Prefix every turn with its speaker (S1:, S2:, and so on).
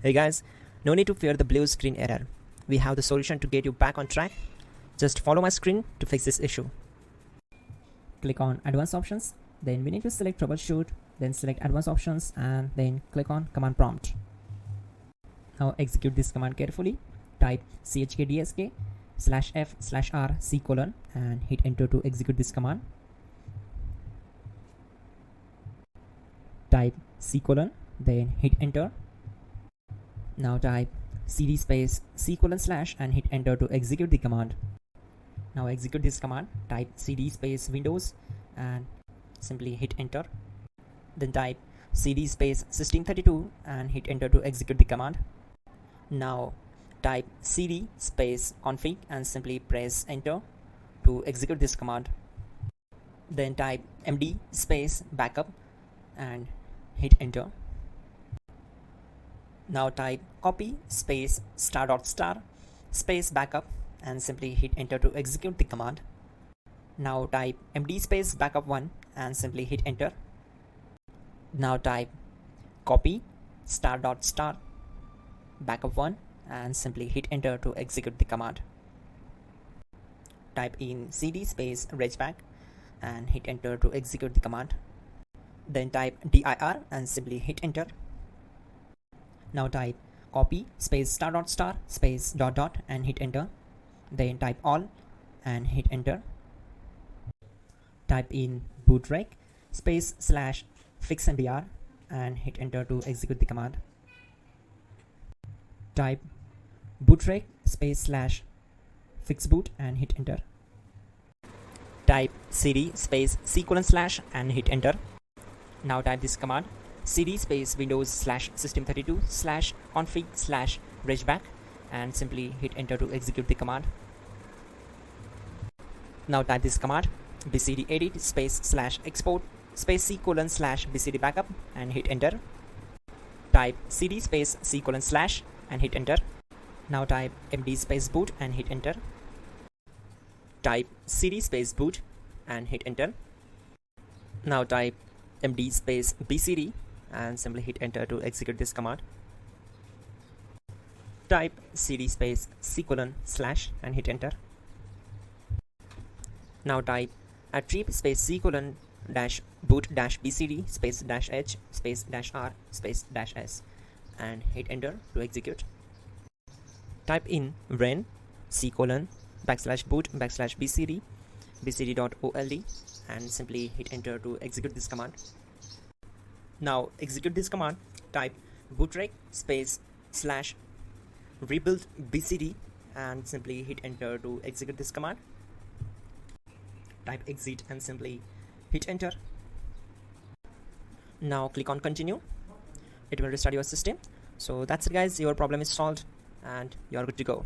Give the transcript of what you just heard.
S1: Hey guys, no need to fear the blue screen error. We have the solution to get you back on track. Just follow my screen to fix this issue. Click on Advanced Options, then we need to select Troubleshoot, then select Advanced Options and then click on Command Prompt. Now execute this command carefully. Type chkdsk/f/r:/c: and hit enter to execute this command. Type c:, then hit enter. Now type cd space c:/ and hit enter to execute the command. Now execute this command. Type cd space Windows and simply hit enter. Then type cd space system32 and hit enter to execute the command. Now type cd space config and simply press enter to execute this command. Then type md space backup and hit enter. Now type copy space *** space backup and simply hit enter to execute the command. Now type md space backup1 and simply hit enter. Now type copy *** backup1 and simply hit enter to execute the command. Type in cd space regback and hit enter to execute the command. Then type dir and simply hit enter. Now type copy space *** space ... and hit enter. Then type all and hit enter. Type in bootrec space /fixmdr and hit enter to execute the command. Type bootrec space /fixboot and hit enter. Type cd space c:/ and hit enter. Now type this command cd space windows /system32 /config /regback and simply hit enter to execute the command. Now type this command bcd edit space /export space c:/ bcd backup and hit enter. Type cd space c:/ and hit enter. Now type md space boot and hit enter. Type cd space boot and hit enter. Now type md space bcd and simply hit enter to execute this command. Type cd space c:/ and hit enter. Now type attrib space c:/ -boot -bcd space -h space -r space -s and hit enter to execute. Type in ren c:/ \boot /bcd bcd.old and simply hit enter to execute this command. Now execute this command. Type bootrec space /rebuild bcd and simply hit enter to execute this command. Type exit and simply hit enter. Now click on continue. It will restart your system. So that's it guys, your problem is solved and you are good to go.